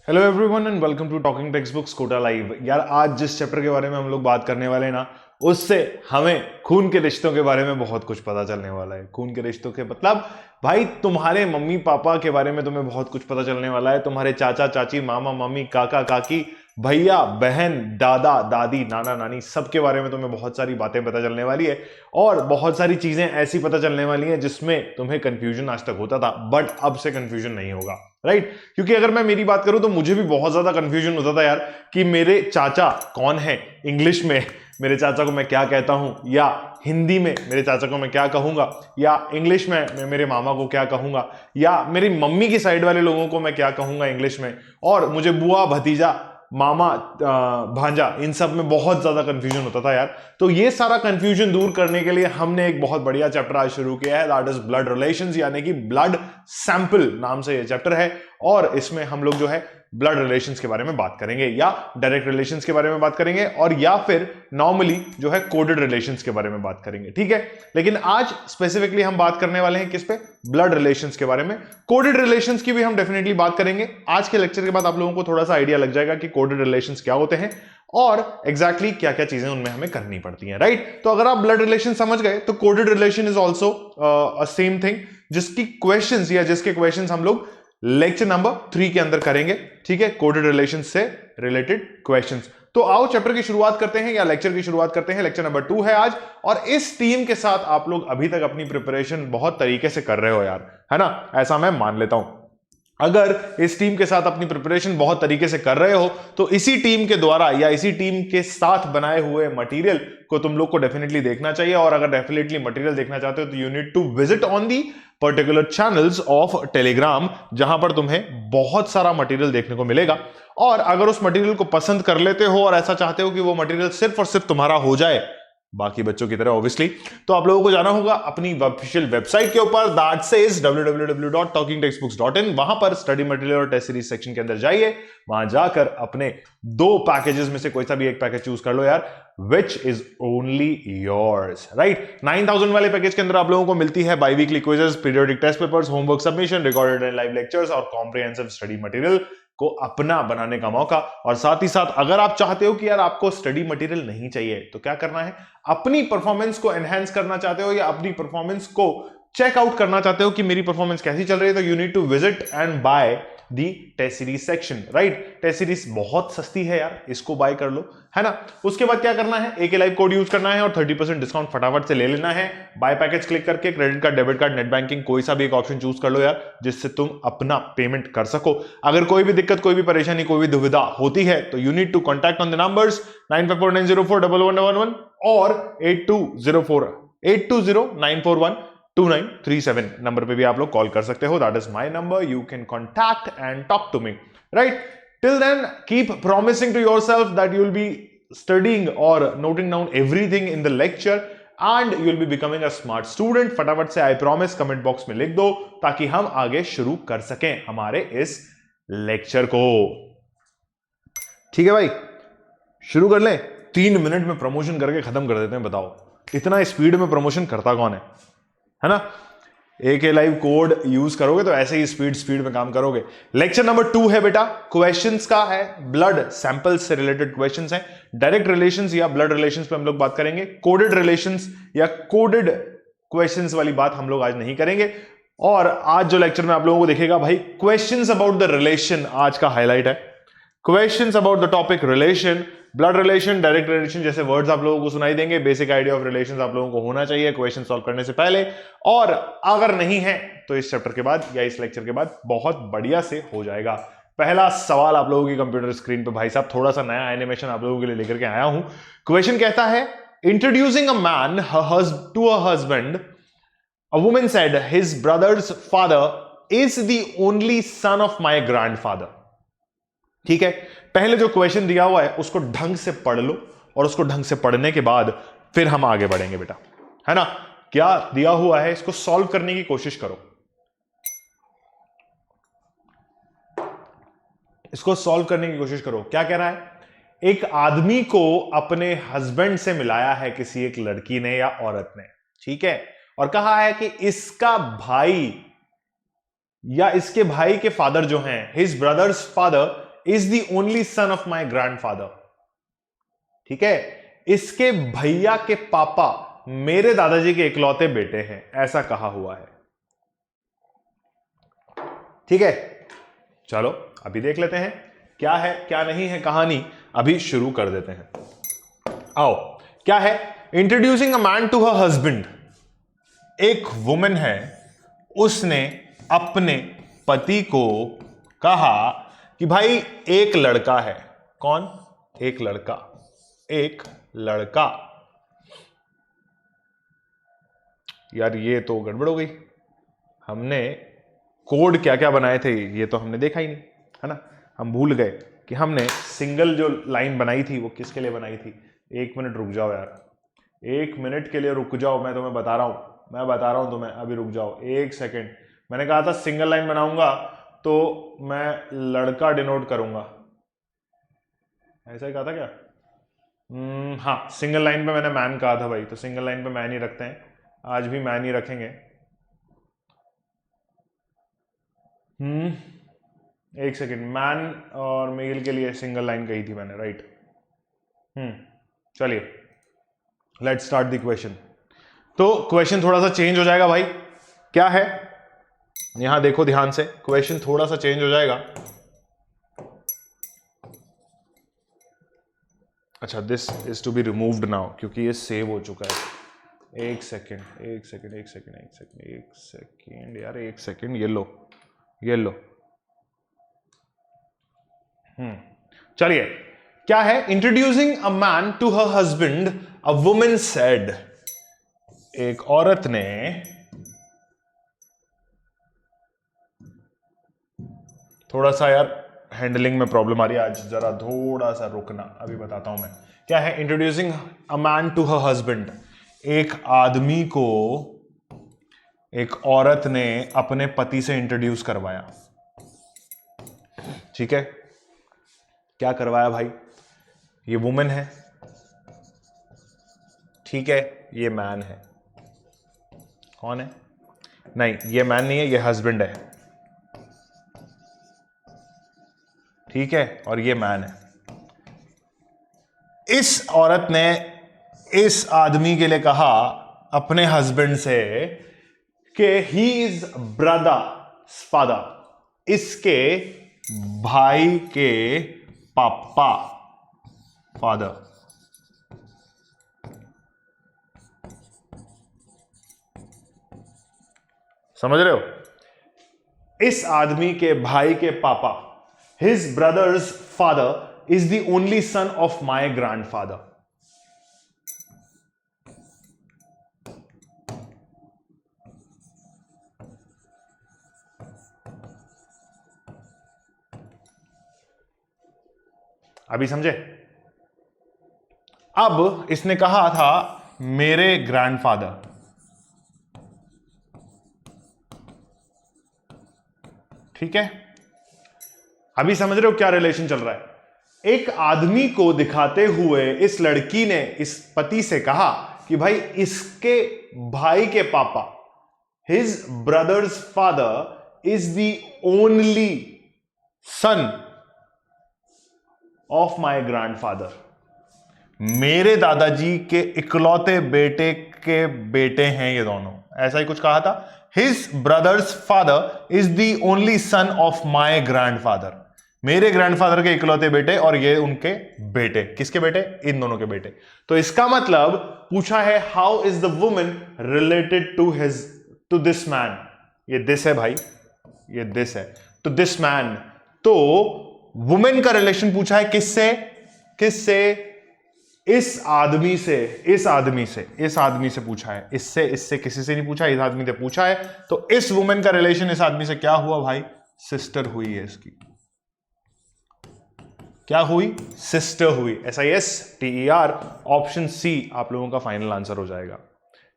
Hello everyone and welcome to talking text books Kota live. यार आज जिस चैप्टर के बारे में हम लोग बात करने वाले हैं ना, उससे हमें खून के रिश्तों के बारे में बहुत कुछ पता चलने वाला है। खून के रिश्तों के मतलब भाई तुम्हारे मम्मी पापा के बारे में तुम्हें बहुत कुछ पता चलने वाला है। तुम्हारे चाचा चाची, मामा मामी, काका काकी, भैया बहन, दादा दादी, नाना नानी, सबके बारे में तुम्हें बहुत सारी बातें पता चलने वाली है और बहुत सारी चीजें ऐसी पता चलने वाली हैं जिसमें तुम्हें कंफ्यूजन आज तक होता था, बट अब से कंफ्यूजन नहीं होगा, राइट? क्योंकि अगर मैं मेरी बात करूं तो मुझे भी बहुत ज्यादा कंफ्यूजन होता था यार कि मेरे चाचा कौन है, इंग्लिश में मेरे चाचा को मैं क्या कहता हूं, या हिंदी में मेरे चाचा को मैं क्या कहूंगा, या इंग्लिश में मैं मेरे मामा को क्या कहूंगा, या मेरी मम्मी की साइड वाले लोगों को मैं क्या कहूंगा इंग्लिश में, और मुझे बुआ, भतीजा, मामा, भांजा, इन सब में बहुत ज्यादा कंफ्यूजन होता था यार। तो ये सारा कंफ्यूजन दूर करने के लिए हमने एक बहुत बढ़िया चैप्टर आज शुरू किया है, दैट इज ब्लड रिलेशंस, यानी कि ब्लड सैंपल नाम से ये चैप्टर है। और इसमें हम लोग जो है ब्लड रिलेशंस के बारे में बात करेंगे, या डायरेक्ट रिलेशंस के बारे में बात करेंगे, और या फिर नॉर्मली जो है कोडेड रिलेशंस के बारे में बात करेंगे, ठीक है? लेकिन आज स्पेसिफिकली हम बात करने वाले हैं किस पे? ब्लड रिलेशंस के बारे में। कोडेड रिलेशंस की भी हम डेफिनेटली बात करेंगे। आज के लेक्चर के बाद आप लोगों को थोड़ा सा आइडिया लग जाएगा कि कोडेड रिलेशंस क्या होते हैं और एग्जैक्टली क्या क्या चीजें उनमें हमें करनी पड़ती हैं, राइट? तो अगर आप ब्लड रिलेशन समझ गए तो coded relation is also a same thing, जिसकी क्वेश्चंस या जिसके क्वेश्चंस हम लोग लेक्चर नंबर 3 के अंदर करेंगे, ठीक है? कोडेड रिलेशन से रिलेटेड क्वेश्चंस। तो आओ चैप्टर की शुरुआत करते हैं या लेक्चर की शुरुआत करते हैं। लेक्चर नंबर 2 है आज, और इस टीम के साथ आप लोग अभी तक अपनी प्रिपरेशन बहुत तरीके से कर रहे हो यार, है ना? ऐसा मैं मान लेता हूं। अगर इस टीम के साथ अपनी प्रिपरेशन बहुत तरीके से कर रहे हो तो इसी टीम के द्वारा या इसी टीम के साथ बनाए हुए मटेरियल को तुम लोग को डेफिनेटली देखना चाहिए। और अगर डेफिनेटली मटेरियल देखना चाहते हो तो you need to visit on the particular channels of Telegram, जहां पर तुम्हें बहुत सारा मटेरियल देखने को मिलेगा। और अगर उस मटेरियल को पसंद कर लेते हो और ऐसा चाहते हो कि वो मटेरियल सिर्फ और सिर्फ तुम्हारा हो जाए, बाकी बच्चों की तरह ऑब्वियसली, तो आप लोगों को जाना होगा अपनी ऑफिशियल वेबसाइट के ऊपर, दैट सेज www.talkingtextbooks.in। वहां पर स्टडी मटेरियल और टेस्ट सीरीज सेक्शन के अंदर जाइए, वहां जाकर अपने 2 पैकेजेस में से कोई सा भी एक पैकेज चूज कर लो यार, which is only yours, right? 9000 वाले पैकेज के अंदर आप लोगों को मिलती है biweekly quizzes, periodic test papers, homework submission, recorded and live lectures और कॉम्प्रिहेंसिव स्टडी मटेरियल को अपना बनाने का मौका। और साथ ही साथ अगर आप चाहते हो कि यार आपको स्टडी मटेरियल नहीं चाहिए तो क्या करना है, अपनी परफॉर्मेंस को एनहांस करना चाहते हो या अपनी परफॉर्मेंस को चेकआउट करना चाहते हो कि मेरी परफॉर्मेंस कैसी चल रही है, तो you need to visit and buy the test series section, right? Test series बहुत सस्ती है यार, इसको बाय कर लो, है ना? उसके बाद क्या करना है, एक लाइव कोड यूज करना है और 30% डिस्काउंट फटाफट से ले लेना है। बाय पैकेज क्लिक करके credit card, debit card, net banking, कोई सा भी एक ऑप्शन चूज कर लो यार, जिससे तुम अपना पेमेंट कर सको। अगर कोई भी दिक्कत, कोई भी परेशानी, कोई भी दुविधा होती है तो you need to contact on the numbers 9549041111 और 8209412937 नंबर पे भी आप लोग कॉल कर सकते हो। That is my number, you can contact and talk to me, right? Till then keep promising to yourself that you will be studying और noting down everything in the lecture and you will be becoming a smart student. फटाफट से I promise comment box में लिख दो ताकि हम आगे शुरू कर सकें हमारे इस लेक्चर को, ठीक है भाई? शुरू कर लें। 3 मिनट में प्रमोशन करके खत्म कर देते हैं। बताओ इतना स्पीड में प्रमोशन करता कौन है ना? एक लाइव कोड यूज करोगे तो ऐसे ही स्पीड में काम करोगे। लेक्चर नंबर 2 है बेटा, क्वेश्चंस का है, ब्लड सैंपल्स से रिलेटेड क्वेश्चंस हैं। डायरेक्ट रिलेशंस या ब्लड रिलेशंस पे हम लोग बात करेंगे। कोडेड रिलेशंस या कोडेड क्वेश्चंस वाली बात हम लोग आज नहीं करेंगे। और आज जो लेक्चर में आप लोगों को देखेगा भाई, क्वेश्चंस अबाउट द रिलेशन आज का हाईलाइट है। Questions about the topic relation, blood relation, direct relation जैसे वर्ड्स आप लोगों को सुनाई देंगे। बेसिक आइडिया ऑफ रिलेशंस आप लोगों को होना चाहिए क्वेश्चन सॉल्व करने से पहले, और अगर नहीं है तो इस चैप्टर के बाद या इस लेक्चर के बाद बहुत बढ़िया से हो जाएगा। पहला सवाल आप लोगों की कंप्यूटर स्क्रीन पे भाई साहब, थोड़ा सा नया एनिमेशन आप लोगों के लिए लेकर के आया हूं। क्वेश्चन कहता है, introducing a man to a husband, a woman said his brother's father is the only son of my grandfather. ठीक है, पहले जो क्वेश्चन दिया हुआ है उसको ढंग से पढ़ लो, और उसको ढंग से पढ़ने के बाद फिर हम आगे बढ़ेंगे बेटा, है ना? क्या दिया हुआ है इसको सॉल्व करने की कोशिश करो, इसको सॉल्व करने की कोशिश करो। क्या कह रहा है? एक आदमी को अपने हस्बैंड से मिलाया है किसी एक लड़की ने या औरत ने, ठीक है, और कहा है कि इसका भाई या इसके भाई के फादर जो हैं, his brother's father is the only son of my grandfather. ठीक है, इसके भैया के पापा मेरे दादाजी के इकलौते बेटे हैं, ऐसा कहा हुआ है। ठीक है, चलो अभी देख लेते हैं क्या है क्या नहीं है कहानी, अभी शुरू कर देते हैं। आओ, क्या है? Introducing a man to her husband. एक वुमन है, उसने अपने पति को कहा कि भाई एक लड़का है। कौन? एक लड़का, एक लड़का। यार ये तो गड़बड़ हो गई, हमने कोड क्या क्या बनाए थे ये तो हमने देखा ही नहीं, है ना। हम भूल गए कि हमने सिंगल जो लाइन बनाई थी वो किसके लिए बनाई थी। एक मिनट रुक जाओ यार, एक मिनट के लिए रुक जाओ, मैं तुम्हें बता रहा हूं तुम्हें, अभी रुक जाओ एक सेकेंड। मैंने कहा था सिंगल लाइन बनाऊंगा तो मैं लड़का डिनोट करूंगा, ऐसा ही कहा था क्या? हाँ, सिंगल लाइन पे मैंने मैन कहा था भाई, तो सिंगल लाइन पे मैन ही रखते हैं, आज भी मैन ही रखेंगे। एक सेकेंड, मैन और मेल के लिए सिंगल लाइन कही थी मैंने, राइट। चलिए लेट्स स्टार्ट द क्वेश्चन। तो क्वेश्चन थोड़ा सा चेंज हो जाएगा भाई। क्या है, यहां देखो ध्यान से, क्वेश्चन थोड़ा सा चेंज हो जाएगा। अच्छा, this is to be removed now क्योंकि ये सेव हो चुका है। एक सेकेंड यार, एक सेकेंड, ये लो। चलिए, क्या है? Introducing a man to her husband, a woman said. एक औरत ने थोड़ा सा, यार हैंडलिंग में प्रॉब्लम आ रही है आज, जरा थोड़ा सा रुकना, अभी बताता हूं मैं। क्या है? Introducing a man to her husband. एक आदमी को एक औरत ने अपने पति से इंट्रोड्यूस करवाया। ठीक है, क्या करवाया भाई? ये वुमेन है, ठीक है, ये मैन है। कौन है? नहीं, ये मैन नहीं है, ये हस्बैंड है, ठीक है, और ये मैन है। इस औरत ने इस आदमी के लिए कहा अपने हस्बैंड से कि ही इज ब्रदर फादर, इसके भाई के पापा, फादर। समझ रहे हो? इस आदमी के भाई के पापा, his brother's father is the only son of my grandfather. अभी समझे? अब इसने कहा था मेरे ग्रैंडफादर, ठीक है। अभी समझ रहे हो क्या रिलेशन चल रहा है? एक आदमी को दिखाते हुए इस लड़की ने इस पति से कहा कि भाई इसके भाई के पापा, his brother's father is the only son of my grandfather. मेरे दादाजी के इकलौते बेटे के बेटे हैं ये दोनों, ऐसा ही कुछ कहा था। His brother's father is the only son of my grandfather, मेरे ग्रैंडफादर के इकलौते बेटे और ये उनके बेटे। किसके बेटे? इन दोनों के बेटे। तो इसका मतलब पूछा है how is the woman related to this man. ये दिस है भाई, ये दिस है, तो दिस मैन। तो वुमेन का रिलेशन पूछा है किससे? किससे? इस आदमी से, इस आदमी से पूछा है। इससे किसी से नहीं पूछा, इस आदमी से पूछा है। तो इस वुमेन का रिलेशन इस आदमी से क्या हुआ भाई? सिस्टर हुई है इसकी। क्या हुई? सिस्टर हुई। SISTER, ऑप्शन सी आप लोगों का फाइनल आंसर हो जाएगा।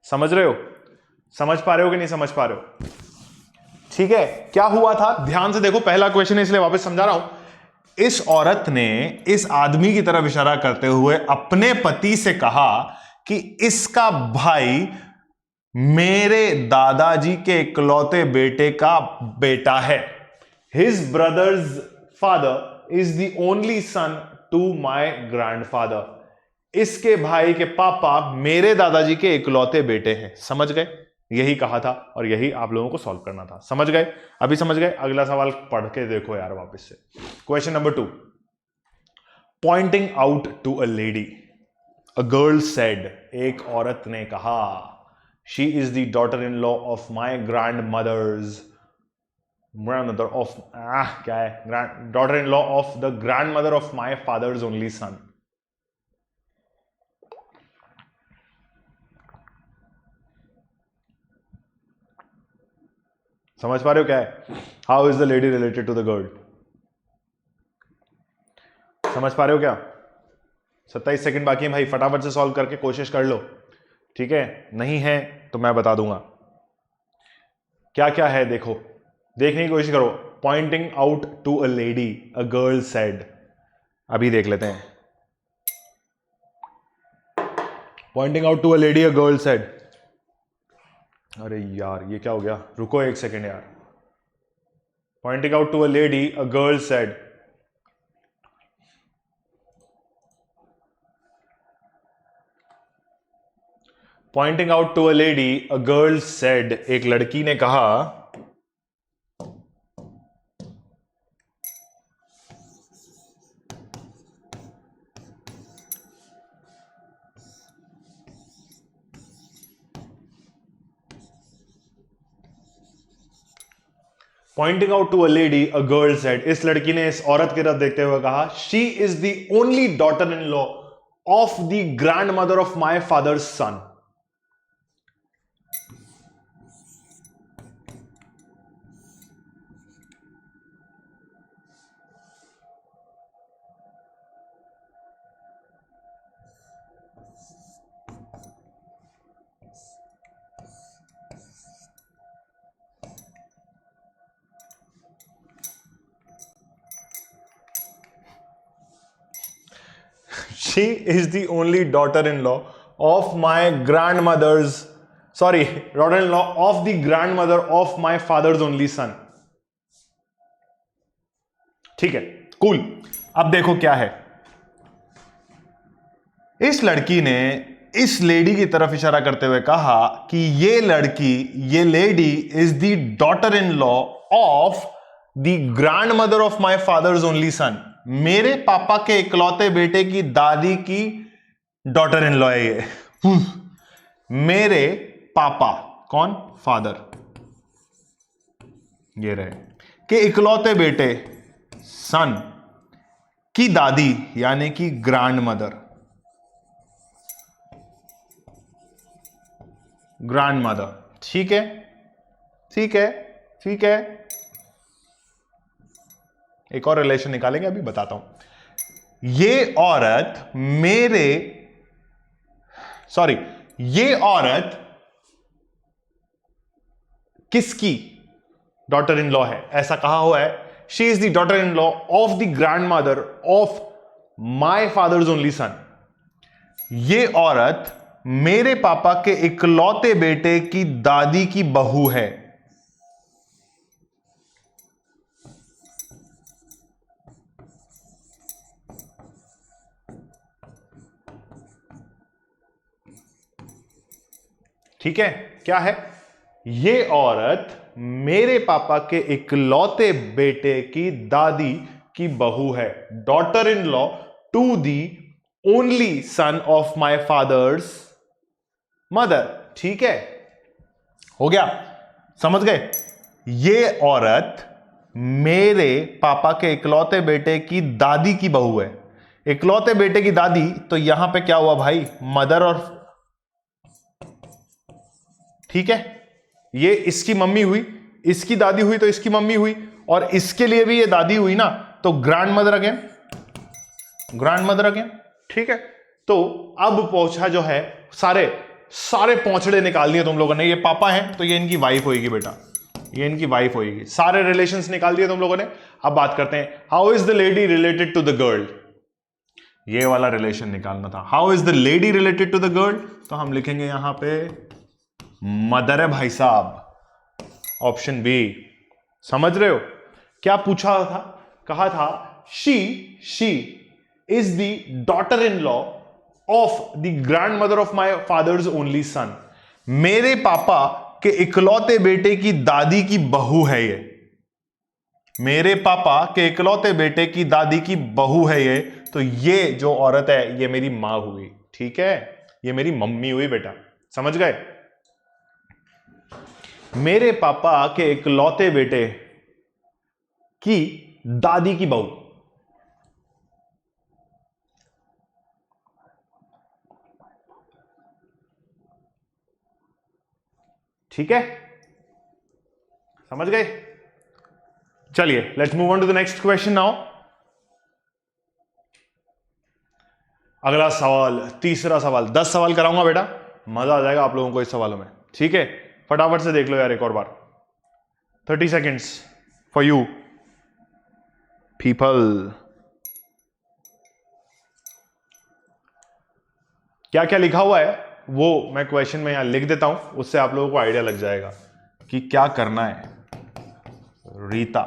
समझ रहे हो? समझ पा रहे हो कि नहीं समझ पा रहे हो? ठीक है, क्या हुआ था ध्यान से देखो, पहला क्वेश्चन है इसलिए वापस समझा रहा हूं। इस औरत ने इस आदमी की तरफ इशारा करते हुए अपने पति से कहा कि इसका भाई मेरे दादाजी के इकलौते बेटे का बेटा है। His brother's father is the only son to my grandfather. इसके भाई के पापा मेरे दादाजी के इकलौते बेटे हैं। समझ गए? यही कहा था और यही आप लोगों को सॉल्व करना था। समझ गए? अभी समझ गए? अगला सवाल पढ़ के देखो यार वापस से। Question number 2, pointing out to a lady, a girl said, एक औरत ने कहा, she is the daughter in law of my grandmother's, grandmother of क्या है, daughter in law of the grandmother of my father's only son. समझ पा रहे हो क्या है? How is the lady related to the girl? समझ पा रहे हो क्या? 27 सेकंड बाकी है भाई, फटाफट से सॉल्व करके कोशिश कर लो, ठीक है? नहीं है तो मैं बता दूंगा क्या क्या है। देखो, देखने की कोशिश करो। Pointing out to a lady, a girl said, अभी देख लेते हैं। Pointing out to a lady, a girl said. अरे यार ये क्या हो गया, रुको एक सेकेंड यार। Pointing out to a lady, a girl said, pointing out to a lady, a girl said, एक लड़की ने कहा, pointing out to a lady, a girl said, इस लड़की ने इस औरत की तरफ देखते हुए कहा, she is the only daughter in law of the grandmother of my father's son. She is the only daughter-in-law of my grandmother's, sorry, daughter-in-law of the grandmother of my father's only son. ठीक है, cool. अब देखो क्या है, इस लड़की ने इस लेडी की तरफ इशारा करते हुए कहा कि ये लड़की, ये lady is the daughter in law of the grandmother of my father's only सन। मेरे पापा के इकलौते बेटे की दादी की डॉटर इन लॉ है ये। मेरे पापा, कौन? फादर, ये रहे, के इकलौते बेटे, सन, की दादी यानी कि ग्रैंड मदर, ग्रैंड मदर। ठीक है, ठीक है, ठीक है। एक और रिलेशन निकालेंगे, अभी बताता हूं। ये औरत मेरे, सॉरी, ये औरत किसकी डॉटर इन लॉ है? ऐसा कहा हुआ है, she is the daughter in law of the grandmother of my father's only सन। ये औरत मेरे पापा के इकलौते बेटे की दादी की बहू है। ठीक है, क्या है? ये औरत मेरे पापा के इकलौते बेटे की दादी की बहू है, daughter in law to the only son of my father's mother. ठीक है, हो गया? समझ गए? ये औरत मेरे पापा के इकलौते बेटे की दादी की बहू है। इकलौते बेटे की दादी, तो यहां पे क्या हुआ भाई? मदर और, ठीक है, ये इसकी मम्मी हुई, इसकी दादी हुई तो इसकी मम्मी हुई, और इसके लिए भी ये दादी हुई ना, तो grand mother again, grand mother again. ठीक है, तो अब पहुंचा जो है, सारे सारे पहुंचड़े निकाल दिए तुम लोगों ने। ये पापा हैं तो ये इनकी वाइफ होगी बेटा, ये इनकी वाइफ होगी। सारे रिलेशंस निकाल दिए तुम लोगों ने। अब बात करते हैं, how is the lady related to the girl? ये वाला रिलेशन निकालना था। How is the lady related to the girl? तो हम लिखेंगे यहां पे मदर है भाई साहब, ऑप्शन बी। समझ रहे हो क्या पूछा था? कहा था she is the daughter in law of the grandmother of my father's only सन। मेरे पापा के इकलौते बेटे की दादी की बहू है ये। मेरे पापा के इकलौते बेटे की दादी की बहू है ये। तो ये जो औरत है ये मेरी मां हुई, ठीक है, ये मेरी मम्मी हुई बेटा, समझ गए। मेरे पापा के इकलौते बेटे की दादी की बहू, ठीक है, समझ गए। चलिए let's move on to the next question now. अगला सवाल, तीसरा सवाल, 10 सवाल कराऊंगा बेटा, मजा आ जाएगा आप लोगों को इस सवालों में, ठीक है। फटाफट से देख लो यार एक और बार, 30 सेकेंड्स फॉर यू पीपल। क्या क्या लिखा हुआ है वो मैं क्वेश्चन में यहां लिख देता हूं, उससे आप लोगों को आइडिया लग जाएगा कि क्या करना है। Rita,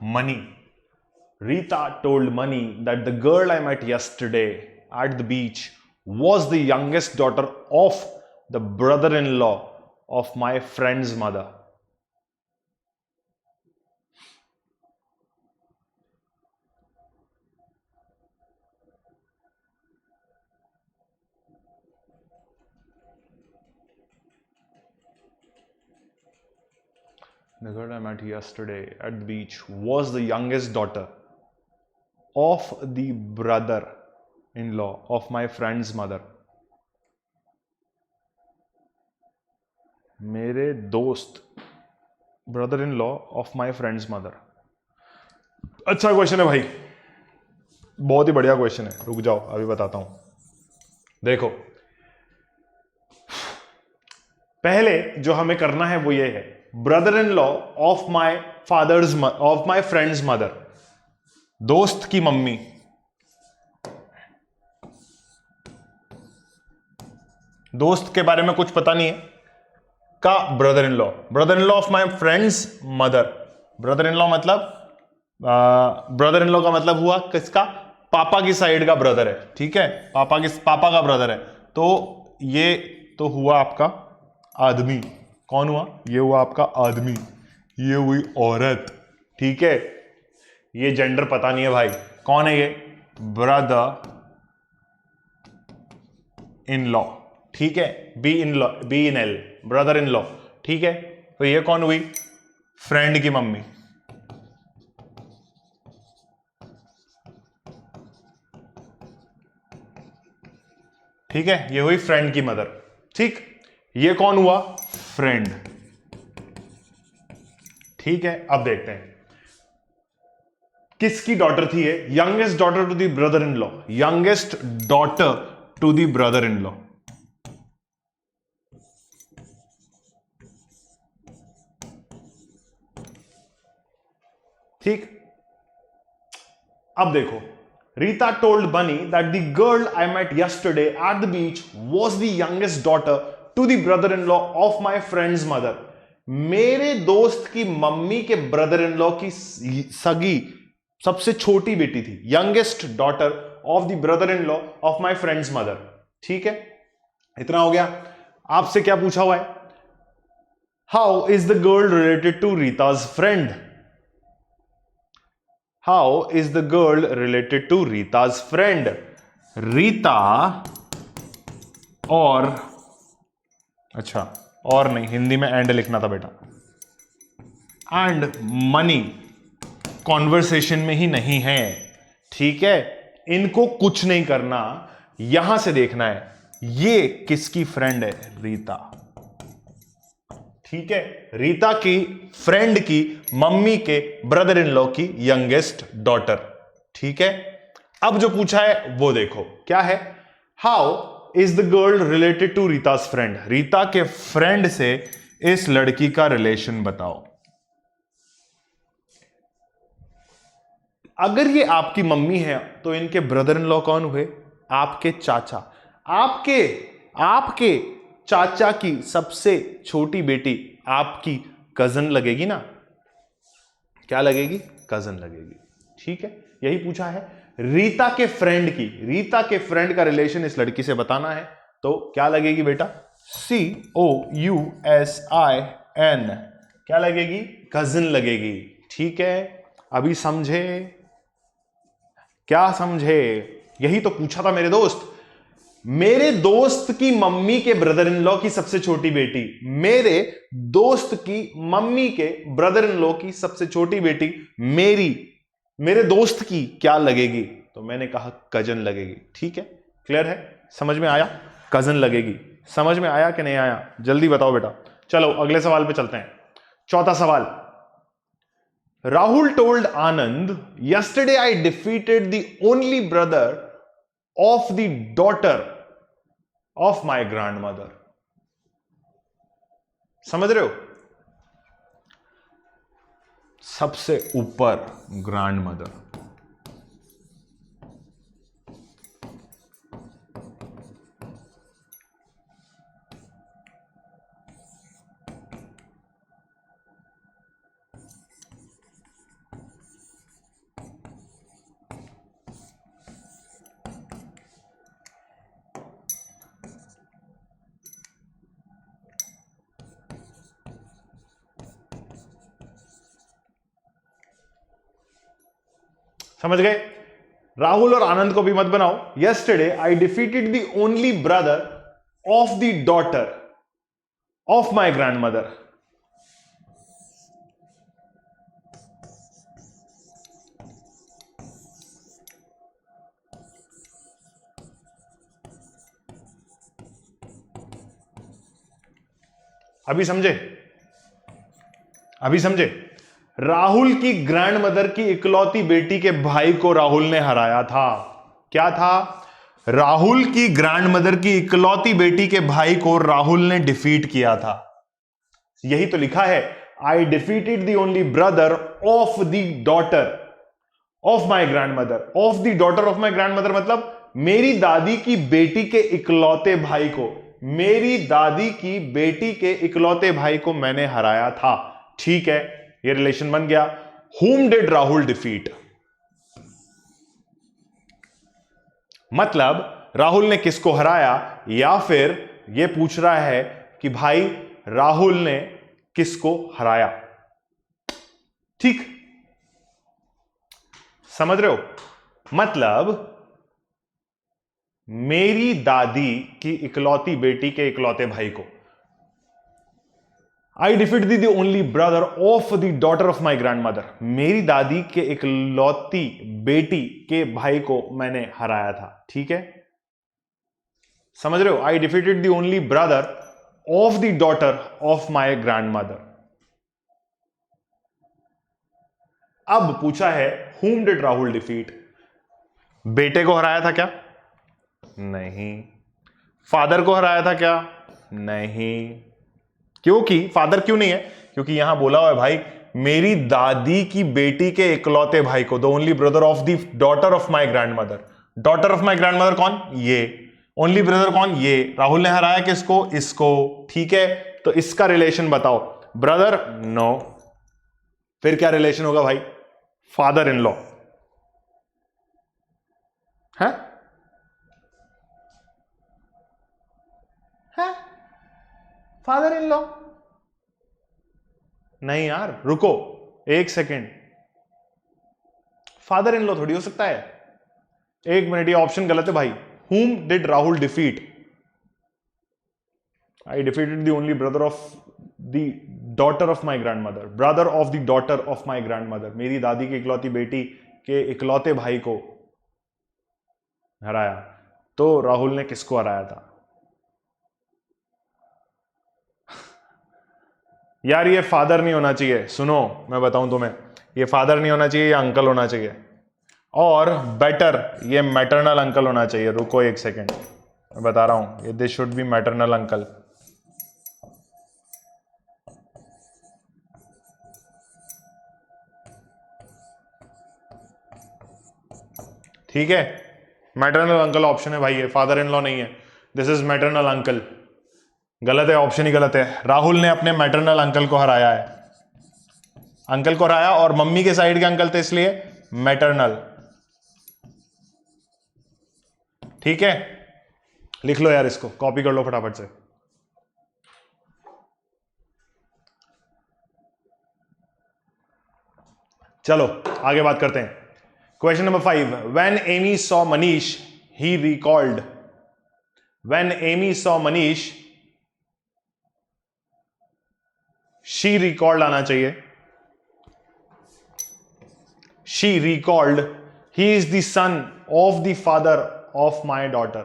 money, Rita told Mani that the girl I met yesterday at the beach was the youngest daughter of the brother-in-law of my friend's mother. The girl I met yesterday at the beach was the youngest daughter of the brother-in-law of my friend's mother. मेरे दोस्त, brother in law of my friend's mother. अच्छा question है भाई, बहुत ही बढ़िया question है, रुक जाओ अभी बताता हूं। देखो पहले जो हमें करना है वो ये है, brother in law of my friend's mother, दोस्त की मम्मी, दोस्त के बारे में कुछ पता नहीं है का brother in law of my friend's mother. Brother in law मतलब ब्रदर इन लॉ का मतलब हुआ किसका, पापा की साइड का ब्रदर है, ठीक है, पापा का ब्रदर है। तो ये तो हुआ आपका आदमी, कौन हुआ, ये हुआ आपका आदमी, ये हुई औरत, ठीक है। ये जेंडर पता नहीं है भाई, कौन है ये, ब्रदर इन लॉ, ठीक है, be in L, brother in law, ठीक है। तो ये कौन हुई, फ्रेंड की मम्मी, ठीक है, ये हुई फ्रेंड की मदर, ठीक। ये कौन हुआ, फ्रेंड, ठीक है। अब देखते हैं किसकी डॉटर थी ये, youngest daughter to the brother in law, youngest daughter to the brother in law, ठीक। अब देखो, Rita told Bunny that the girl I met yesterday at the beach was the youngest daughter to the brother in law of my friend's mother. मेरे दोस्त की mummy के brother in law की सगी सबसे छोटी बेटी थी, youngest daughter of the brother in law of my friend's mother, ठीक है। इतना हो गया। आपसे क्या पूछा हुआ है, how is the girl related to Rita's friend, how is the girl related to Rita's friend. Rita और, अच्छा और नहीं, हिंदी में एंड लिखना था बेटा, एंड मनी कॉन्वर्सेशन में ही नहीं है, ठीक है। इनको कुछ नहीं करना, यहां से देखना है ये किसकी फ्रेंड है, रीता, ठीक है, रीता की फ्रेंड की मम्मी के ब्रदर इन लॉ की यंगेस्ट डॉटर, ठीक है। अब जो पूछा है वो देखो क्या है, how is the girl related to Rita's friend, Rita के फ्रेंड से इस लड़की का रिलेशन बताओ। अगर ये आपकी मम्मी है तो इनके ब्रदर इन लॉ कौन हुए, आपके चाचा, आपके चाचा की सबसे छोटी बेटी आपकी कजन लगेगी ना, क्या लगेगी? कजन लगेगी। ठीक है, यही पूछा है। रीता के फ्रेंड की, रीता के फ्रेंड का रिलेशन इस लड़की से बताना है, तो क्या लगेगी बेटा? COUSIN, क्या लगेगी? कजिन लगेगी। ठीक है, अभी समझे? क्या समझे? यही तो पूछा था मेरे दोस्त। मेरे दोस्त की मम्मी के ब्रदर इन लॉ की सबसे छोटी बेटी, मेरे दोस्त की मम्मी के ब्रदर इन लॉ की सबसे छोटी बेटी मेरे दोस्त की क्या लगेगी? तो मैंने कहा कजन लगेगी। ठीक है, क्लियर है? समझ में आया? कजन लगेगी। समझ में आया कि नहीं आया? जल्दी बताओ बेटा। चलो अगले सवाल पे चलते हैं। चौथा सवाल। Rahul told Anand, yesterday I defeated the only brother of the daughter of my grand mother. समझ रहे हो? सबसे ऊपर ग्रैंड मदर। समझ गए? राहुल और आनंद को भी मत बनाओ। Yesterday I defeated the only brother of the daughter of my grand mother. अभी समझे? अभी समझे? राहुल की ग्रैंड मदर की इकलौती बेटी के भाई को राहुल ने हराया था। क्या था? राहुल की ग्रैंड मदर की इकलौती बेटी के भाई को राहुल ने डिफीट किया था। यही तो लिखा है, I defeated the only brother of the daughter of my grandmother. Of the daughter of my grandmother मतलब मेरी दादी की बेटी के इकलौते भाई को, मेरी दादी की बेटी के इकलौते भाई को मैंने हराया था। ठीक है, ये रिलेशन बन गया। whom did Rahul defeat? मतलब राहुल ने किसको हराया, या फिर यह पूछ रहा है कि भाई राहुल ने किसको हराया। ठीक, समझ रहे हो? मतलब मेरी दादी की इकलौती बेटी के इकलौते भाई को, I defeated the only brother of the daughter of my grandmother, मेरी दादी के इकलौती बेटी के भाई को मैंने हराया था। ठीक है, समझ रहे हो? I defeated the only brother of the daughter of my grandmother. अब पूछा है whom did राहुल डिफीट? बेटे को हराया था क्या? नहीं। फादर को हराया था क्या? नहीं। क्योंकि फादर क्यों नहीं है? क्योंकि यहां बोला हुआ है भाई मेरी दादी की बेटी के इकलौते भाई को, the only brother of the daughter of my grand mother. Daughter of my grand mother कौन? ये। ओनली ब्रदर कौन? ये। राहुल ने हराया किसको? इसको। ठीक है, तो इसका रिलेशन बताओ। ब्रदर? नो। फिर क्या रिलेशन होगा भाई? फादर इन लॉ है? Father in law? नहीं यार, रुको एक सेकेंड, फादर इन लॉ थोड़ी हो सकता है। एक मिनट, ये ऑप्शन गलत है भाई। whom did Rahul defeat? I defeated the only brother of the daughter of my grand mother, brother of the daughter of my grandmother, मेरी दादी की इकलौती बेटी के इकलौते भाई को हराया। तो राहुल ने किसको हराया था? यार ये फादर नहीं होना चाहिए। सुनो मैं बताऊं तुम्हें, ये फादर नहीं होना चाहिए, ये अंकल होना चाहिए, और बेटर ये मैटरनल अंकल होना चाहिए। रुको एक सेकेंड, मैं बता रहा हूं, ये this should be maternal uncle. ठीक है, मैटरनल अंकल ऑप्शन है भाई, ये फादर इन लॉ नहीं है। This is maternal uncle. गलत है, ऑप्शन ही गलत है। राहुल ने अपने मैटरनल अंकल को हराया है। अंकल को हराया, और मम्मी के साइड के अंकल थे इसलिए मैटरनल। ठीक है, लिख लो यार, इसको कॉपी कर लो फटाफट से। चलो आगे बात करते हैं। Question number 5, when Amy saw Manish he recalled. When Amy saw Manish, she recalled आना चाहिए। She recalled he is the son of the father of my daughter.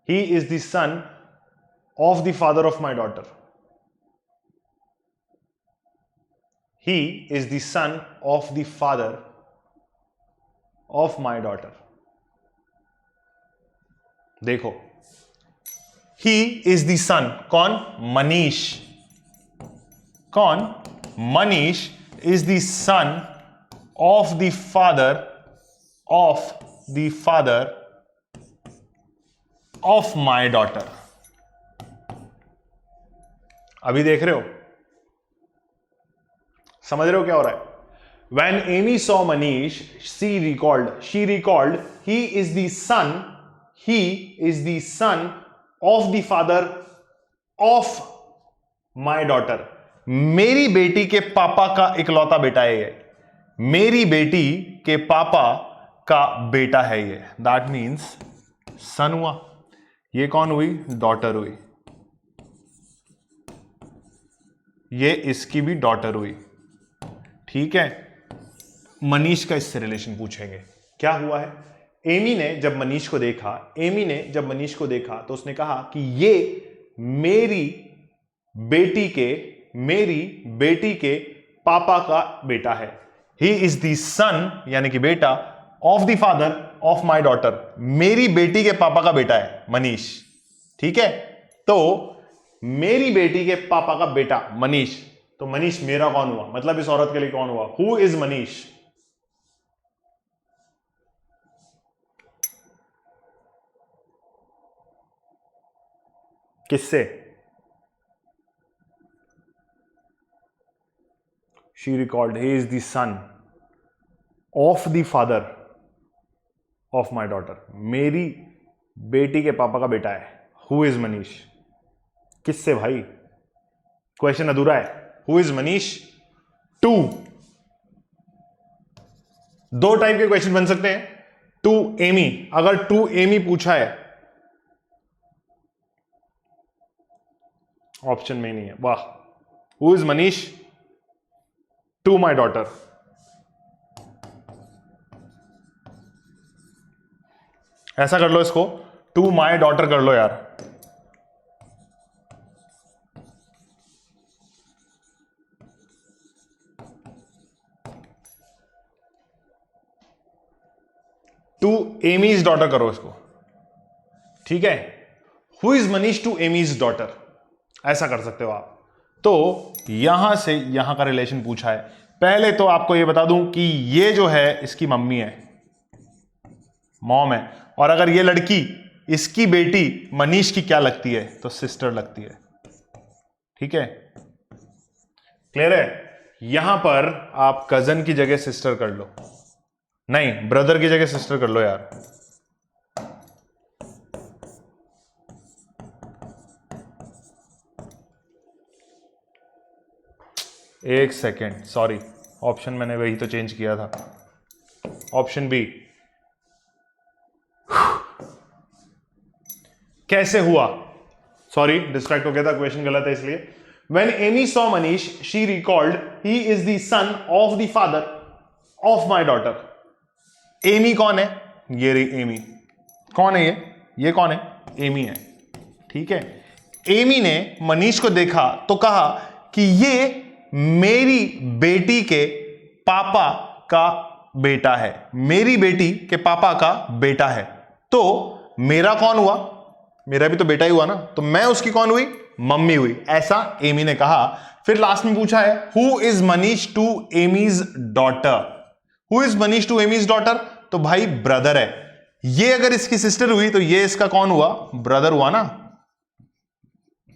He is the son of the father of my daughter. He is the son of the father of my daughter. देखो, he is the son, कौन? मनीष। कौन? Manish is the son of the father of my daughter. अभी देख रहे हो, समझ रहे हो क्या हो रहा है? When Amy saw Manish, she recalled, he is the son of the father of my daughter. मेरी बेटी के पापा का इकलौता बेटा है ये। मेरी बेटी के पापा का बेटा है ये। That means सन हुआ। ये कौन हुई? डॉटर हुई। ये इसकी भी डॉटर हुई। ठीक है, मनीष का इससे रिलेशन पूछेंगे। क्या हुआ है? एमी ने जब मनीष को देखा तो उसने कहा कि ये मेरी बेटी के पापा का बेटा है। ही इज द सन, यानी कि बेटा, of the father of my daughter. मेरी बेटी के पापा का बेटा है मनीष। ठीक है, तो मेरी बेटी के पापा का बेटा मनीष, तो मनीष मेरा कौन हुआ? मतलब इस औरत के लिए कौन हुआ? Who is Manish? किससे? She recalled he is the son of the father of my daughter. मेरी बेटी के पापा का बेटा है। Who is Manish? किससे भाई? क्वेश्चन अधूरा है। Who is Manish? टू, दो टाइप के क्वेश्चन बन सकते हैं। टू एमी, अगर टू एमी पूछा है, ऑप्शन में नहीं है। वाह। Who is Manish? To my daughter. ऐसा कर लो इसको, टू माई डॉटर कर लो यार। टू एमीज डॉटर करो इसको। ठीक है, who is Manish to Amy's daughter, ऐसा कर सकते हो आप। तो यहां से यहां का रिलेशन पूछा है। पहले तो आपको यह बता दूं कि ये जो है इसकी मम्मी है, मॉम है, और अगर ये लड़की, इसकी बेटी मनीष की क्या लगती है? तो सिस्टर लगती है। ठीक है, क्लियर है? यहां पर आप कजन की जगह सिस्टर कर लो, नहीं ब्रदर की जगह सिस्टर कर लो यार। एक सेकेंड, सॉरी, ऑप्शन मैंने वही तो चेंज किया था। Option B. कैसे हुआ? सॉरी, डिस्ट्रैक्ट हो गया था, क्वेश्चन गलत है इसलिए। When Amy saw Manish, she recalled he is the son of the father of my daughter. Amy कौन है? ये रही एमी। कौन है ये? ये कौन है? एमी है। ठीक है, एमी ने मनीष को देखा तो कहा कि ये मेरी बेटी के पापा का बेटा है। मेरी बेटी के पापा का बेटा है, तो मेरा कौन हुआ? मेरा भी तो बेटा ही हुआ ना, तो मैं उसकी कौन हुई? मम्मी हुई। ऐसा एमी ने कहा। फिर लास्ट में पूछा है who is Manish to Amy's daughter. Who is Manish to Amy's daughter? तो भाई ब्रदर है। ये अगर इसकी सिस्टर हुई तो ये इसका कौन हुआ? ब्रदर हुआ ना।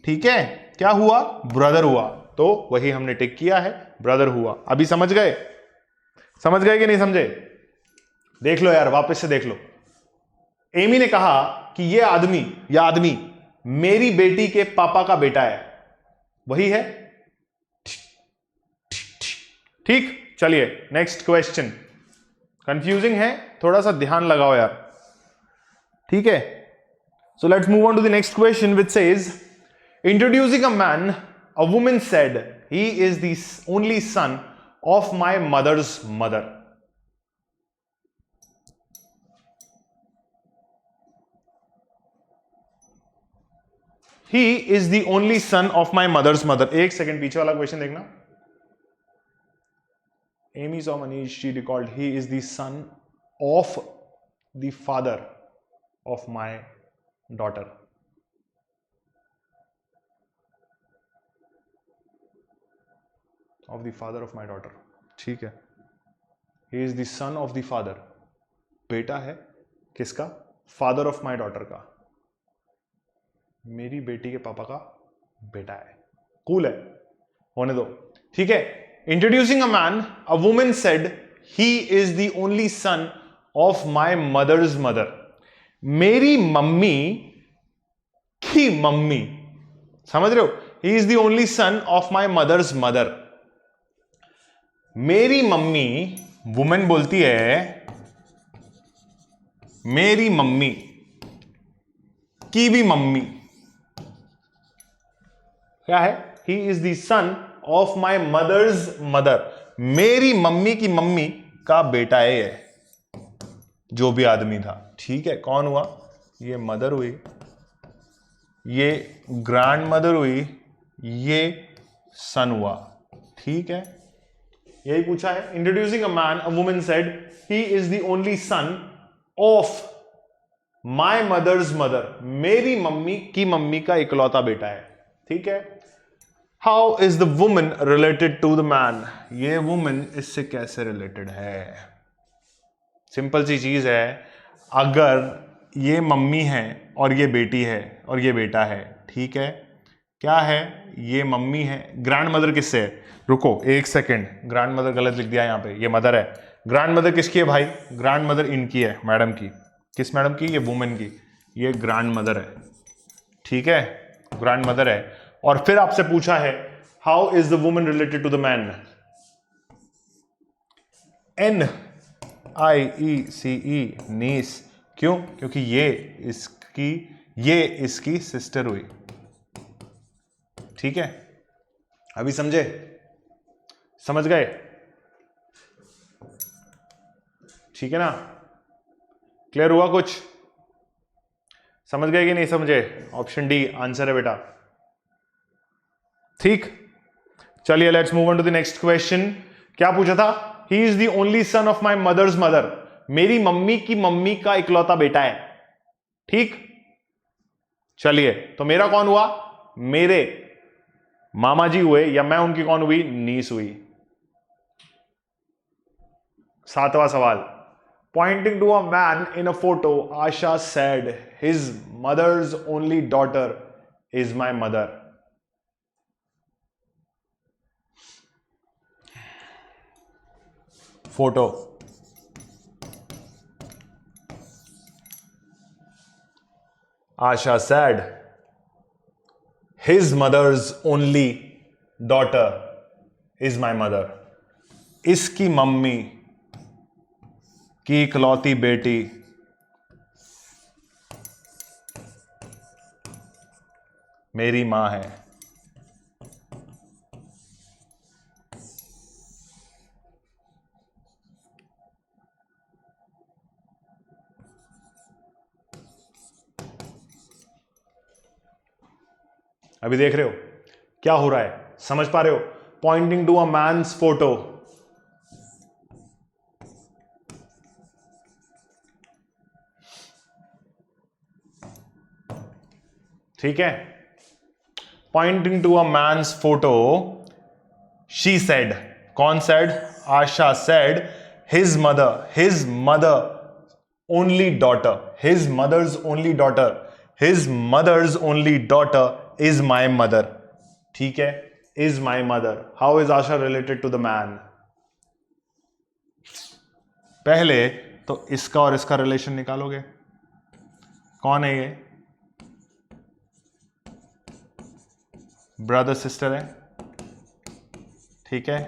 ठीक है, क्या हुआ? ब्रदर हुआ। तो वही हमने टिक किया है, ब्रदर हुआ। अभी समझ गए कि नहीं समझे? देख लो यार, वापस से देख लो। एमी ने कहा कि ये आदमी मेरी बेटी के पापा का बेटा है, वही है। ठीक, चलिए नेक्स्ट क्वेश्चन। कंफ्यूजिंग है, थोड़ा सा ध्यान लगाओ यार, ठीक है। So let's move on to the next question which says, introducing a man, a woman said he is the only son of my mother's mother. He is the only son of my mother's mother. एक second, पीछे वाला question देखना। Amy saw Manish, she recalled, he is the son of the father of my daughter. Of the father of my daughter. ठीक है, he is the son of the father, बेटा है किसका? father of my daughter का, मेरी बेटी के पापा का बेटा है। कूल है, होने दो, ठीक है। Introducing a man, a woman said, he is the only son of my mother's mother. मेरी मम्मी की मम्मी, समझ रहे हो? He is the only son of my mother's mother. मेरी मम्मी, वुमेन बोलती है मेरी मम्मी की भी मम्मी क्या है? He is the son of my mother's mother, मेरी मम्मी की मम्मी का बेटा है ये, जो भी आदमी था, ठीक है। कौन हुआ? ये मदर हुई, ये ग्रैंड मदर हुई, ये सन हुआ, ठीक है। यही पूछा है। Introducing a man, a woman said he is the only son of my mother's mother, मेरी मम्मी की मम्मी का इकलौता बेटा है, ठीक है। How is the woman related to the man, ये वुमन इससे कैसे रिलेटेड है? सिंपल सी चीज है, अगर ये मम्मी है और ये बेटी है और ये बेटा है, ठीक है, क्या है? ये मम्मी है, ग्रैंड मदर किससे है? रुको एक सेकेंड, ग्रैंड मदर गलत लिख दिया यहाँ पे, ये मदर है। ग्रैंड मदर किसकी है भाई? ग्रैंड मदर इनकी है, मैडम की। किस मैडम की? ये वुमेन की, ये ग्रैंड मदर है, ठीक है, ग्रैंड मदर है। और फिर आपसे पूछा है how is the woman related to the man, NIECE, niece. क्यों? क्योंकि ये इसकी सिस्टर हुई, ठीक है। अभी समझे? समझ गए? ठीक है ना? क्लियर हुआ कुछ? समझ गए कि नहीं समझे? ऑप्शन डी आंसर है बेटा, ठीक। चलिए let's move on to the next question. क्या पूछा था? He is the only son of my mother's mother, मेरी मम्मी की मम्मी का इकलौता बेटा है, ठीक। चलिए, तो मेरा कौन हुआ? मेरे मामा जी हुए, या मैं उनकी कौन हुई? नीस हुई। 7वां सवाल, pointing to a man in a photo, Asha said his mother's only daughter is my mother. Photo, Asha said his mother's only daughter is my mother, इसकी मम्मी की इकलौती बेटी मेरी मां है। अभी देख रहे हो क्या हो रहा है? समझ पा रहे हो? Pointing to a man's photo, ठीक है। Pointing to a man's photo, she said, कौन said? Asha said his mother only daughter, his mother's only daughter, his mother's only daughter is my mother, ठीक है। is my mother. How is Asha related to the man? पहले तो इसका और इसका relation निकालोगे. कौन है ये? ब्रदर सिस्टर है. ठीक है,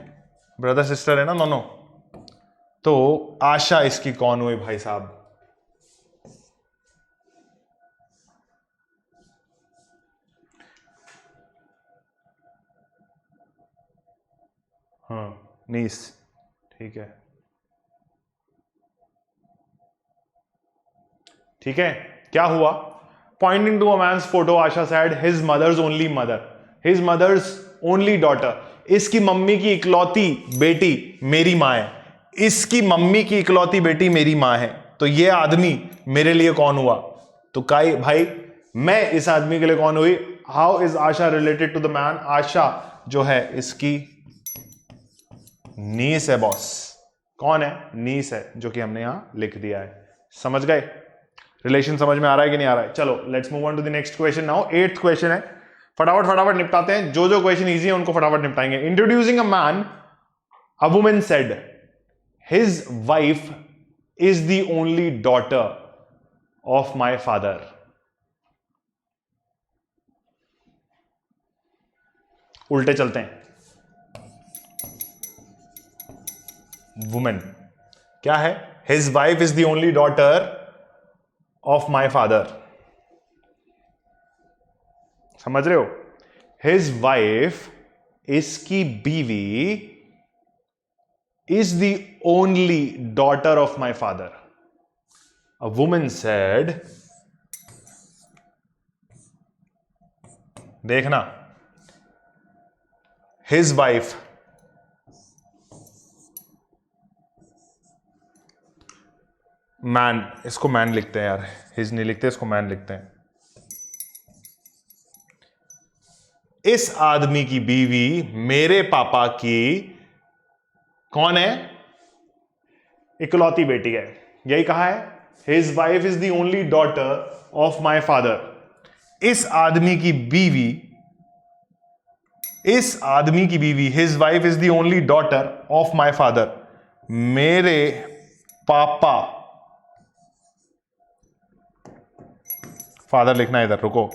ब्रदर सिस्टर है ना दोनों. तो आशा इसकी कौन हुई भाई साहब? हाँ, नीस. ठीक है, ठीक है. क्या हुआ? Pointing to a man's photo, Asha said his mother's only mother, his mother's only daughter. इसकी मम्मी की इकलौती बेटी मेरी मां है. इसकी मम्मी की इकलौती बेटी मेरी मां है. तो ये आदमी मेरे लिए कौन हुआ? तो काई भाई, मैं इस आदमी के लिए कौन हुई? How is Asha related to the man? Asha जो है इसकी नीस है बॉस. कौन है? नीस है, जो कि हमने यहां लिख दिया है. समझ गए? रिलेशन समझ में आ रहा है कि नहीं आ रहा है? चलो let's move on to the next question now. 8th question है. फटाफट फटाफट निपटाते हैं. जो जो क्वेश्चन इजी है उनको फटाफट निपटाएंगे. Introducing a man, a woman said his wife is the only daughter of my father. उल्टे चलते हैं. वुमेन क्या है? His wife is the only daughter of my father. समझ रहे हो? हिज वाइफ, इसकी बीवी, is the only daughter of my father. A woman said, देखना, हिज वाइफ, मैन, इसको मैन लिखते हैं यार, हिज नहीं लिखते, इसको मैन लिखते हैं. इस आदमी की बीवी मेरे पापा की कौन है? इकलौती बेटी है. यही कहा है, his wife is the only daughter of my father. इस आदमी की बीवी, इस आदमी की बीवी, his wife is the only daughter of my father. मेरे पापा, फादर लिखना है इधर, रुको.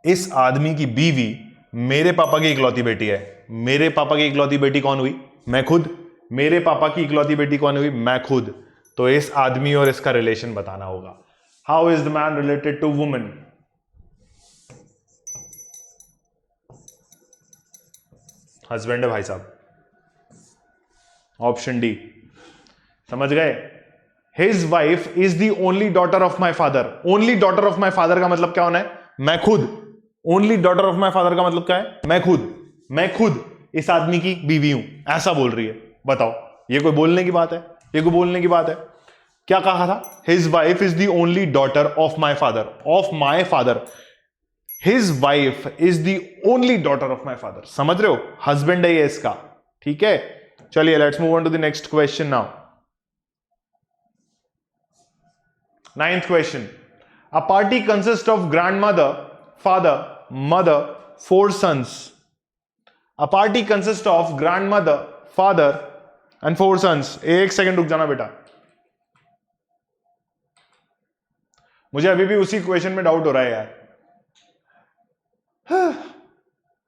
इस आदमी की बीवी मेरे पापा की इकलौती बेटी है. मेरे पापा की इकलौती बेटी कौन हुई? मैं खुद. मेरे पापा की इकलौती बेटी कौन हुई? मैं खुद. तो इस आदमी और इसका रिलेशन बताना होगा. How is the man related to woman? Husband है भाई साहब. Option D. समझ गए? His wife is the only daughter of my father. Only daughter of my father का मतलब क्या होना है? मैं खुद. Only daughter of my father का मतलब क्या है? मैं खुद. मैं खुद इस आदमी की बीवी हूं, ऐसा बोल रही है. बताओ, ये कोई बोलने की बात है? ये कोई बोलने की बात है? क्या कहा था? His wife is the only daughter of my father. Of my father. His wife is the only daughter of my father. समझ रहे हो? हस्बैंड है ये इसका. ठीक है, चलिए let's move on to the next question now. 9th question. A party consists of grandmother, father, mother, 4 sons. A party consists of grandmother, father and 4 sons. एक सेकंड रुक जाना बेटा, मुझे अभी भी उसी क्वेश्चन में डाउट हो रहा है यार.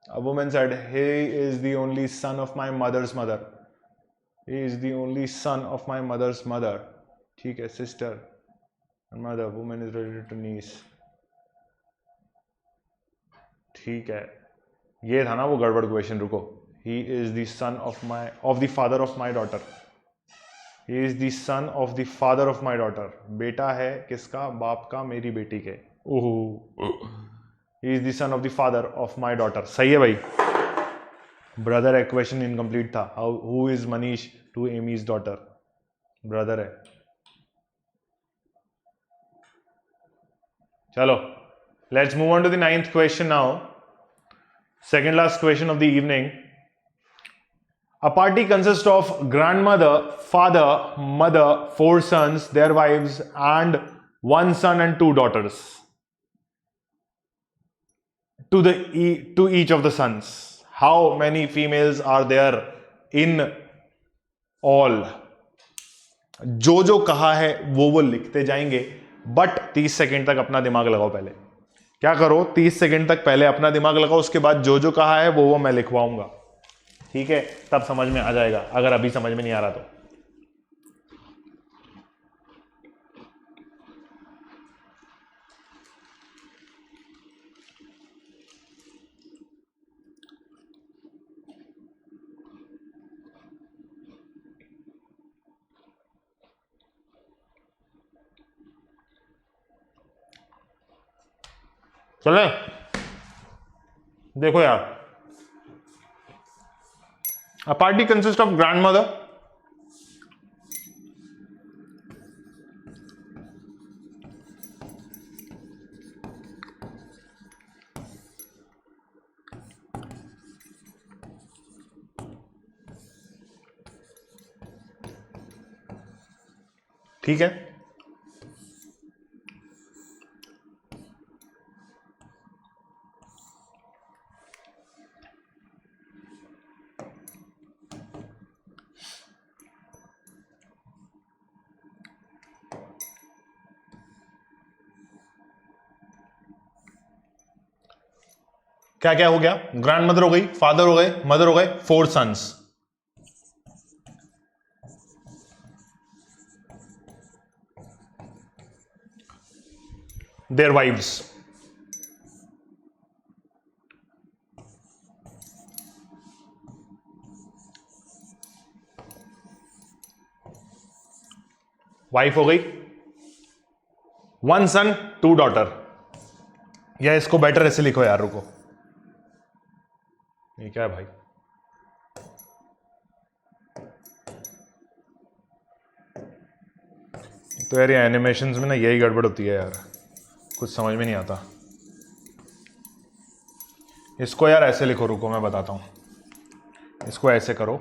A woman said, he is the only son of my mother's mother. He is the only son of my mother's mother. ठीक है, sister. Mother, woman is related to niece. ठीक है, ये था ना वो गड़बड़ क्वेश्चन. रुको. He is the son of the father of my daughter. He is the son of the father of my daughter. बेटा है किसका? बाप का, मेरी बेटी के. ओह, He is the son of the father of my daughter. सही है भाई. ब्रदर है, क्वेश्चन इनकम्प्लीट था. Who is Manish to Amy's daughter? Brother है. चलो let's move on to the 9th question now. Second last question of the evening. A party consist of grandmother, father, mother, 4 sons, their wives and 1 son and 2 daughters. to each of the sons. How many females are there in all? जो जो कहा है वो लिखते जाएंगे, but 30 second तक अपना दिमाग लगाओ। पहले क्या करो, 30 सेकेंड तक पहले अपना दिमाग लगाओ, उसके बाद जो जो कहा है वो मैं लिखवाऊंगा, ठीक है? तब समझ में आ जाएगा, अगर अभी समझ में नहीं आ रहा तो। चले देखो यार, a party consists of grandmother, ठीक है? क्या क्या हो गया? ग्रैंड मदर हो गई, फादर हो गए, मदर हो गए, 4 सन्स। देयर वाइव्स, वाइफ हो गई, 1 सन 2 डॉटर। या इसको बेटर ऐसे लिखो यार, रुको, ये क्या है भाई? तो यार ये एनिमेशंस में ना यही गड़बड़ होती है यार, कुछ समझ में नहीं आता। इसको यार ऐसे लिखो, रुको मैं बताता हूं। इसको ऐसे करो,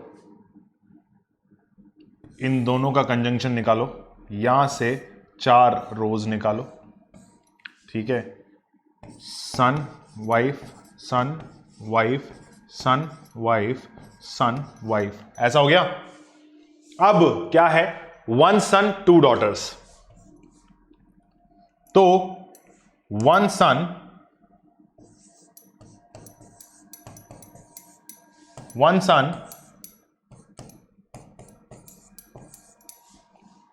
इन दोनों का कंजंक्शन निकालो, यहां से 4 रोज निकालो, ठीक है? सन वाइफ, सन वाइफ, सन वाइफ, सन वाइफ, ऐसा हो गया। अब क्या है? 1 सन 2 डॉटर्स, तो 1 सन 1 सन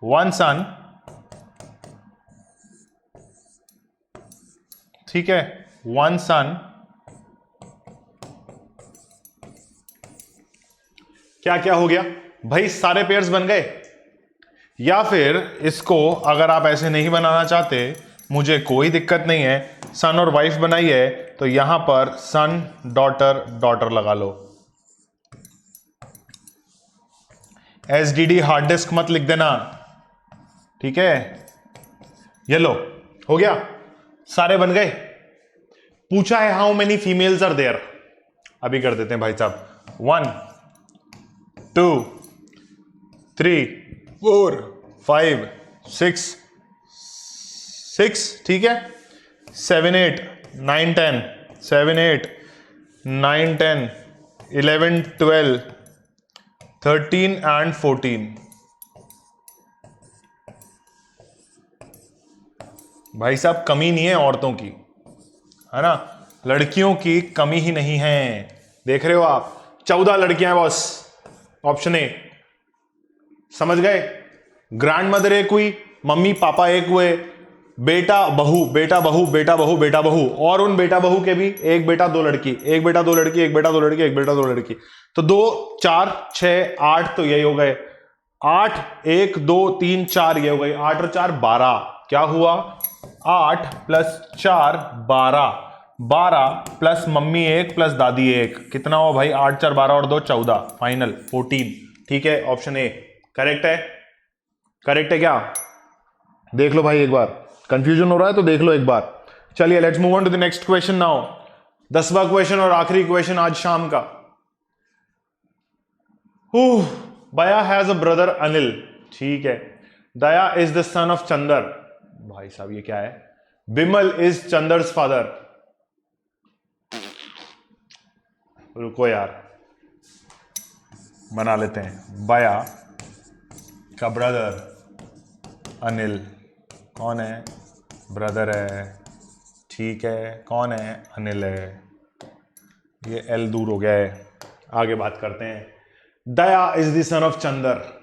1 सन, ठीक है? 1 सन, क्या क्या हो गया भाई? सारे पेयर्स बन गए। या फिर इसको अगर आप ऐसे नहीं बनाना चाहते, मुझे कोई दिक्कत नहीं है, सन और वाइफ बनाई है तो यहां पर सन डॉटर डॉटर लगा लो। SDD हार्ड डिस्क मत लिख देना, ठीक है? ये लो, हो गया, सारे बन गए। पूछा है how many females are there, अभी कर देते हैं भाई साहब। 1 2 3 4 5 6 6, ठीक है? 7 8 9 10, 7 8 9 10 11 12 13 and 14। भाई साहब कमी नहीं है औरतों की, है ना? लड़कियों की कमी ही नहीं है। देख रहे हो आप, 14 लड़कियां हैं बॉस, ऑप्शन ए। समझ गए? ग्रैंड मदर एक हुई, मम्मी पापा एक हुए, बेटा बहू, बेटा बहू, बेटा बहू, बेटा बहू, और उन बेटा बहू के भी एक बेटा 2 लड़की, एक बेटा 2 लड़की, एक बेटा 2 लड़की, एक बेटा 2 लड़की। तो 2 4 6 8, तो यही हो गए 8, 1 2 3 4, ये हो गई 8 और 4 12। क्या हुआ? 8 प्लस 4 12, 12 प्लस मम्मी 1 प्लस दादी 1, कितना हुआ भाई? 8 4 12 और 2 14, फाइनल 14। ठीक है, ऑप्शन ए करेक्ट है। करेक्ट है क्या? देख लो भाई एक बार, कंफ्यूजन हो रहा है तो देख लो एक बार। चलिए let's move on to the next question now. 10वां क्वेश्चन और आखिरी क्वेश्चन आज शाम का। बया हैज अ ब्रदर अनिल, ठीक है। Daya is the son of Chander, भाई साहब ये क्या है? Bimal is Chander's father. रुको यार, बना लेते हैं। बया का ब्रदर अनिल, कौन है? ब्रदर है, ठीक है। कौन है? अनिल है। ये एल दूर हो गया है। आगे बात करते हैं। Daya is the son of Chander.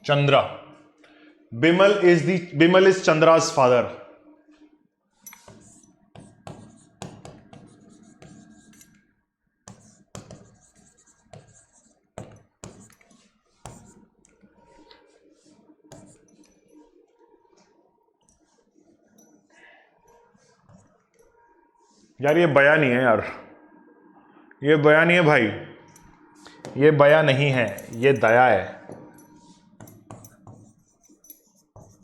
Chandra. Bimal is Chandra's father. यार ये बया नहीं है यार, ये बया नहीं है भाई, ये बया नहीं है, ये दया है।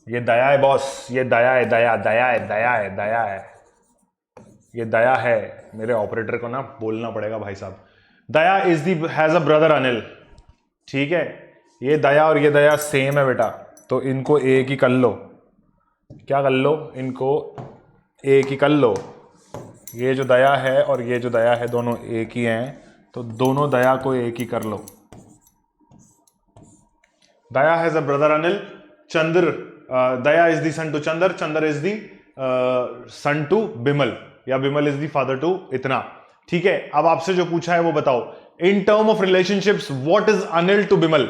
ये दया है बॉस, ये दया है, दया दया है, दया है, दया है, ये दया है। मेरे ऑपरेटर को ना बोलना पड़ेगा भाई साहब। दया हैज अ ब्रदर अनिल, ठीक है। ये दया और ये दया सेम है बेटा, तो इनको एक ही कर लो। क्या कर लो? इनको एक ही कर लो। ये जो दया है और ये जो दया है दोनों एक ही हैं, तो दोनों दया को एक ही कर लो। Daya has a brother Anil, Chandra, Daya is the son to Chandra, Chandra is the son to Bimal, या Bimal is the father to इतना, ठीक है। अब आपसे जो पूछा है वो बताओ, in term of relationships what is Anil to Bimal?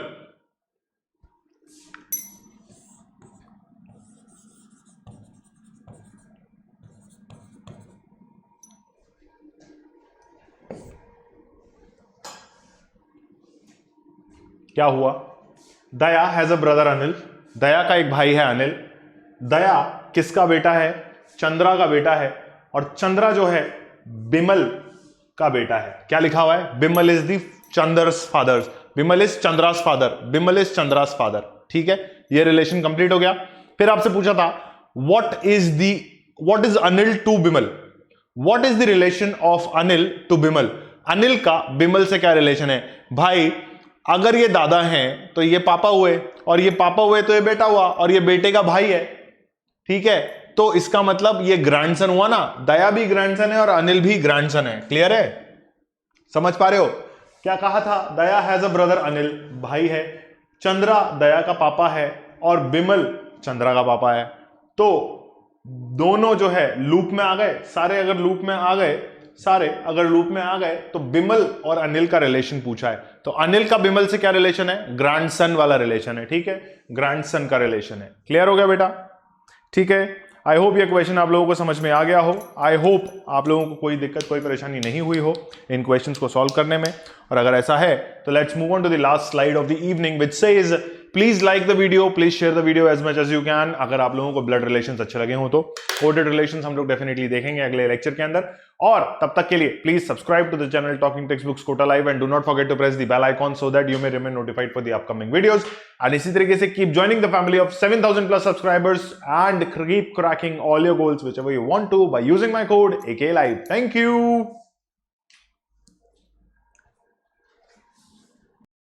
क्या हुआ? Daya has a brother Anil, Daya का एक भाई है अनिल। दया किसका बेटा है? चंद्रा का बेटा है। और चंद्रा जो है बिमल का बेटा है। क्या लिखा हुआ है? Bimal is the Chandra's father, Bimal is Chandra's father, Bimal is Chandra's father, ठीक है। ये रिलेशन कंप्लीट हो गया। फिर आपसे पूछा था what is Anil to Bimal, what is the relation of Anil to Bimal? Anil का बिमल से क्या रिलेशन है? भाई अगर ये दादा हैं तो ये पापा हुए, और ये पापा हुए तो ये बेटा हुआ, और ये बेटे का भाई है, ठीक है। तो इसका मतलब ये ग्रैंडसन हुआ ना, दया भी ग्रैंडसन है और अनिल भी ग्रैंडसन है। क्लियर है? समझ पा रहे हो? क्या कहा था? दया हैज अ ब्रदर अनिल, भाई है। चंद्रा दया का पापा है और बिमल चंद्रा का पापा है। तो दोनों जो है लूप में आ गए सारे। अगर लूप में आ गए सारे, अगर लूप में आ गए तो बिमल और अनिल का रिलेशन पूछा है। तो अनिल का बिमल से क्या रिलेशन है? ग्रैंडसन वाला रिलेशन है, ठीक है। ग्रैंडसन का रिलेशन है। क्लियर हो गया बेटा? ठीक है। आई होप ये क्वेश्चन आप लोगों को समझ में आ गया हो। आई होप आप लोगों को कोई दिक्कत, कोई परेशानी नहीं हुई हो इन क्वेश्चंस को सॉल्व करने में। और अगर ऐसा है तो let's move on to the last slide of the evening which says please like the video, please share the video as much as you can. अगर आप लोगों को ब्लड रिलेशंस अच्छे लगे हो तो कोडेड रिलेशंस हम लोग डेफिनेटली देखेंगे अगले लेक्चर के अंदर। और तब तक के लिए please subscribe to the channel talking text books Kota live and do not forget to press the bell icon so that you may remain notified for the upcoming videos. And इसी तरीके से keep joining the family of 7000 plus subscribers and keep cracking all your goals whichever you want to by using my code AKLive. Thank you.